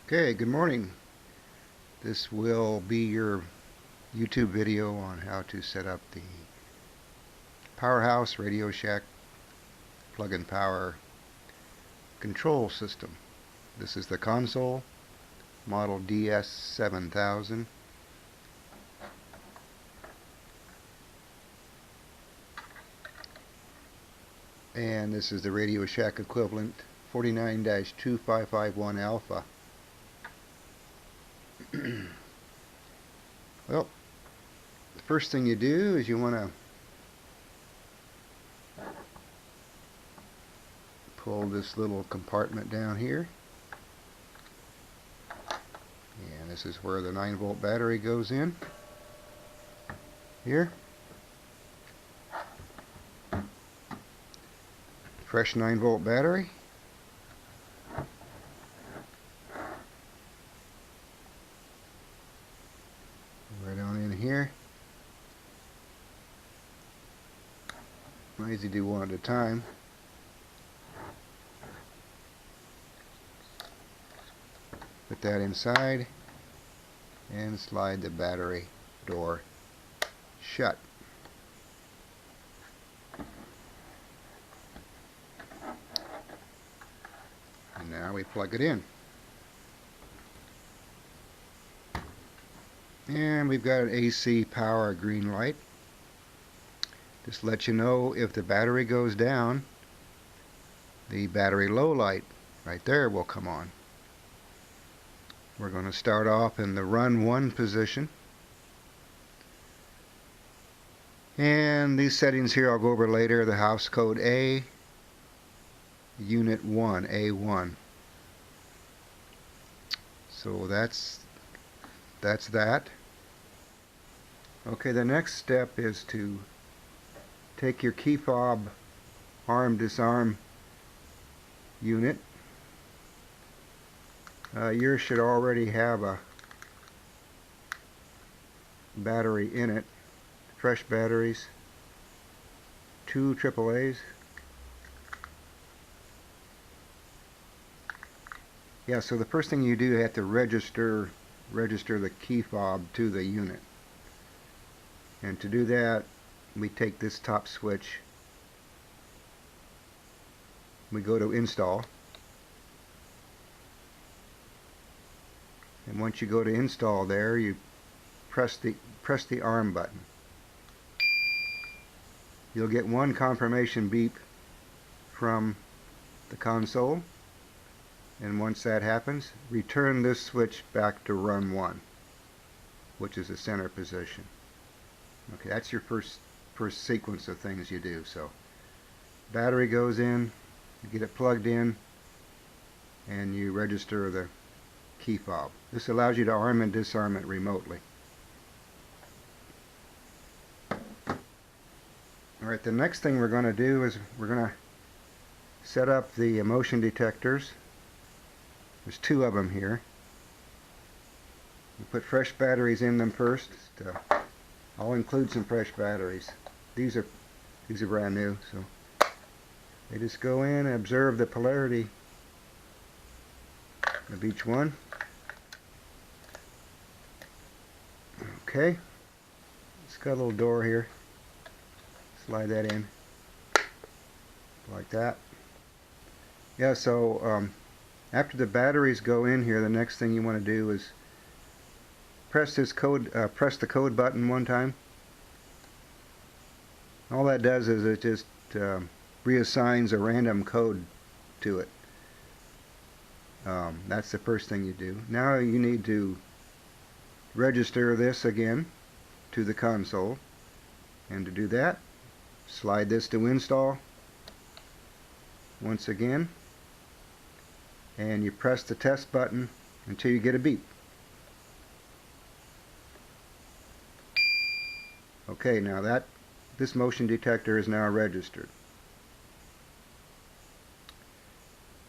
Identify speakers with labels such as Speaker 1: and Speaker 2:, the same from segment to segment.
Speaker 1: Okay, good morning. This will be your YouTube video on how to set up the Powerhouse Radio Shack plug-in power control system. This is the console, model DS7000. And this is the Radio Shack equivalent 49-2551 alpha. Well, the first thing you do is you want to pull this little compartment down here, and this is where the 9-volt battery goes in here. Fresh 9-volt battery. Right on in here. Easy to do one at a time. Put that inside and slide the battery door shut. And now we plug it in. And we've got an AC power green light. Just let you know if the battery goes down, the battery low light right there will come on. We're going to start off in the run 1 position. And these settings here I'll go over later. The house code A, unit 1, A1. So that's that. Okay, the next step is to take your key fob arm disarm unit. Yours should already have a battery in it. Fresh batteries, 2 AAAs. Yeah, so the first thing you do, you have to register the key fob to the unit. And to do that, we take this top switch, we go to install, and once you go to install there, you press the arm button. You'll get one confirmation beep from the console, and once that happens, return this switch back to run 1, which is the center position. Okay, that's your first sequence of things you do. So battery goes in, you get it plugged in, and you register the key fob. This allows you to arm and disarm it remotely. Alright, the next thing we're going to do is we're going to set up the motion detectors. There's 2 of them here. We put fresh batteries in them first. I'll include some fresh batteries. These are brand new, so they just go in and observe the polarity of each one. Okay, it's got a little door here. Slide that in like that. Yeah, so after the batteries go in here, the next thing you want to do is press the code button one time. All that does is it just reassigns a random code to it. That's the first thing you do. Now you need to register this again to the console, and to do that, slide this to install once again, and you press the test button until you get a beep. Okay, now this motion detector is now registered.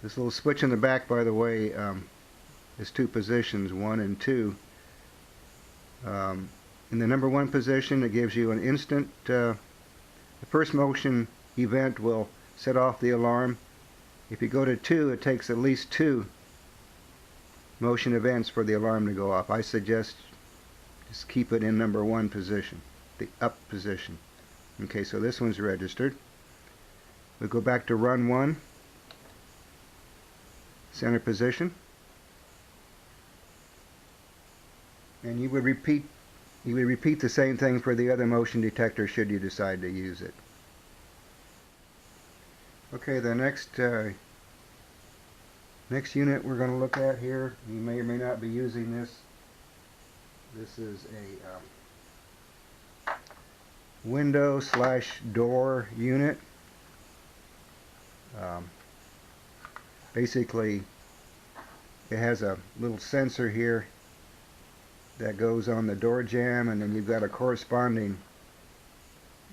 Speaker 1: This little switch in the back, by the way, is 2 positions, 1 and 2. In the number 1 position, it gives you an instant, the first motion event will set off the alarm. If you go to 2, it takes at least 2 motion events for the alarm to go off. I suggest just keep it in number 1 position, the up position. Okay, so this one's registered. We'll go back to run 1, center position, and you would repeat the same thing for the other motion detector should you decide to use it. Okay, the next unit we're going to look at here, you may or may not be using this. This is a window/door unit. Basically, it has a little sensor here that goes on the door jamb, and then you've got a corresponding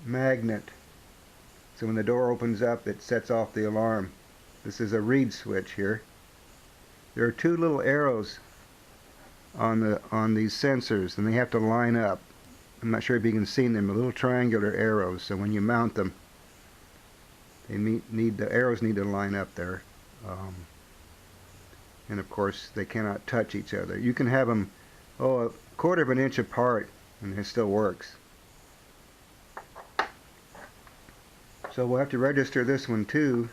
Speaker 1: magnet. So when the door opens up, it sets off the alarm. This is a reed switch here. There are 2 little arrows on these sensors, and they have to line up. I'm not sure if you can see them, little triangular arrows. So when you mount them, the arrows need to line up there. And of course, they cannot touch each other. You can have them a quarter of an inch apart, and it still works. So we'll have to register this one too,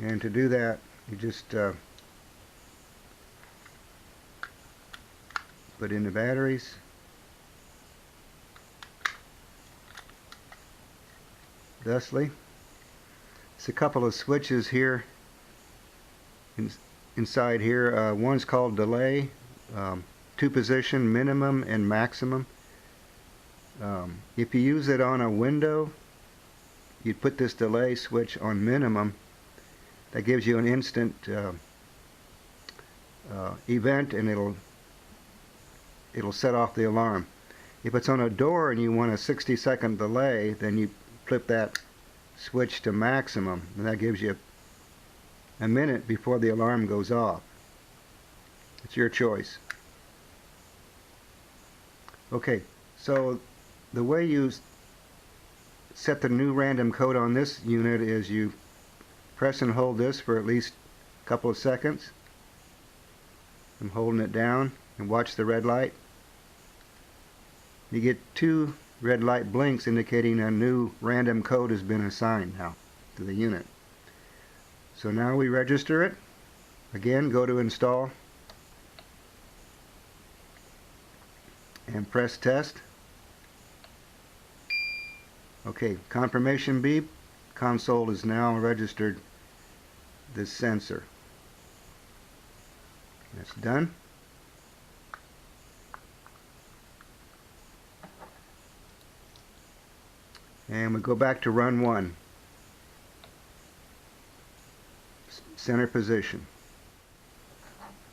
Speaker 1: and to do that you just put in the batteries, thusly. It's a couple of switches here inside here. One's called delay, 2 position, minimum and maximum. If you use it on a window, you'd put this delay switch on minimum. That gives you an instant event, and it'll set off the alarm. If it's on a door and you want a 60-second delay, then you flip that switch to maximum, and that gives you a minute before the alarm goes off. It's your choice. Okay, so the way you set the new random code on this unit is you press and hold this for at least a couple of seconds. I'm holding it down, and watch the red light. You get 2 red light blinks indicating a new random code has been assigned now to the unit. So now we register it. Again, go to install and press test. Okay, confirmation beep. Console has now registered this sensor. That's done. And we go back to run 1. Center position.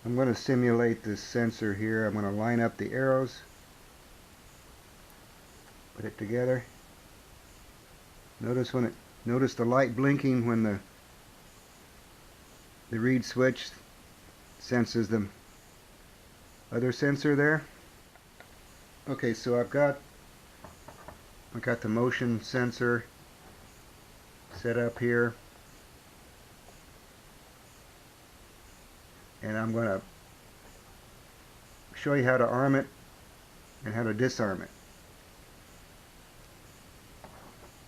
Speaker 1: I'm going to simulate this sensor here. I'm going to line up the arrows, put it together. Notice the light blinking when the reed switch senses the other sensor there. Okay, so I've got the motion sensor set up here, and I'm going to show you how to arm it and how to disarm it.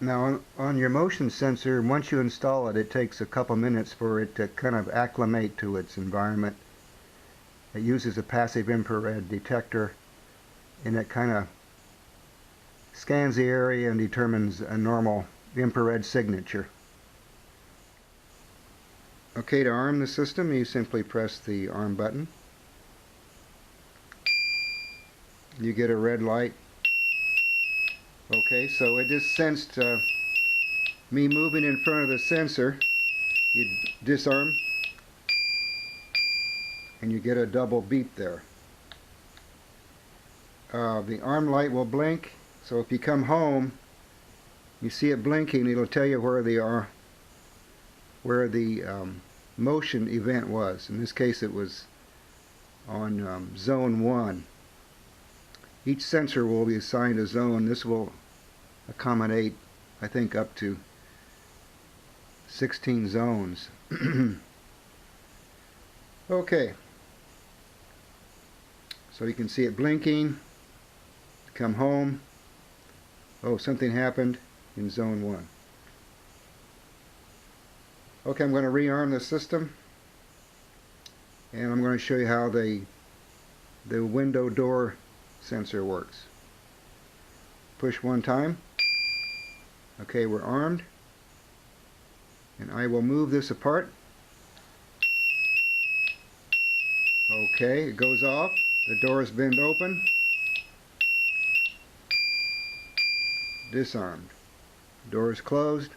Speaker 1: Now on your motion sensor, once you install it, it takes a couple minutes for it to kind of acclimate to its environment. It uses a passive infrared detector, and it kind of scans the area and determines a normal infrared signature. Okay, to arm the system, you simply press the arm button. You get a red light. Okay, so it just sensed me moving in front of the sensor. You disarm, and you get a double beep there. The arm light will blink, so if you come home, you see it blinking, it'll tell you where the motion event was. In this case, it was on zone 1. Each sensor will be assigned a zone. This will accommodate, I think, up to 16 zones. Okay, So you can see it blinking. Come home. Oh, something happened in zone 1. Okay, I'm going to rearm the system, and I'm going to show you how the window door sensor works. Push one time. Okay, we're armed, and I will move this apart. Okay, it goes off. The door has been open. Disarmed. Door is closed.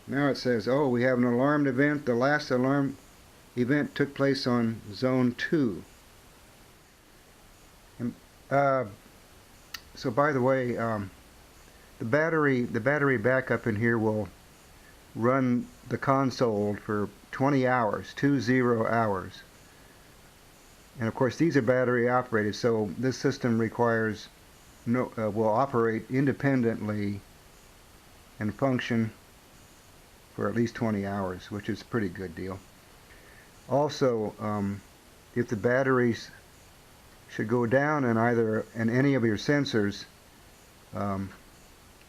Speaker 1: Now it says, oh, we have an alarmed event. The last alarm event took place on zone 2. And, so by the way, the battery backup in here will run the console for 20 hours, 20 hours. And of course these are battery operated, so this system requires will operate independently and function for at least 20 hours, which is a pretty good deal. Also, if the batteries should go down in any of your sensors,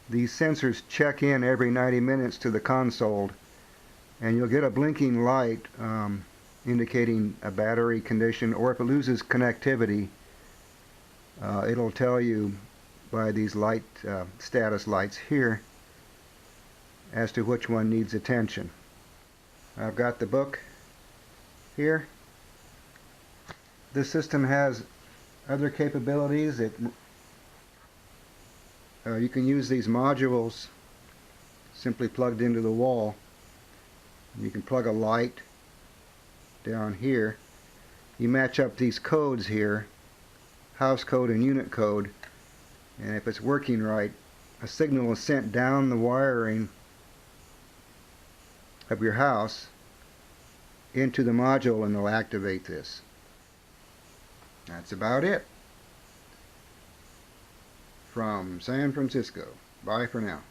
Speaker 1: these sensors check in every 90 minutes to the console, and you'll get a blinking light indicating a battery condition, or if it loses connectivity, it'll tell you by these light status lights here as to which one needs attention. I've got the book here. This system has other capabilities. You can use these modules simply plugged into the wall. You can plug a light down here. You match up these codes here, house code and unit code, and if it's working right, a signal is sent down the wiring of your house into the module, and they'll activate this. That's about it from San Francisco. Bye for now.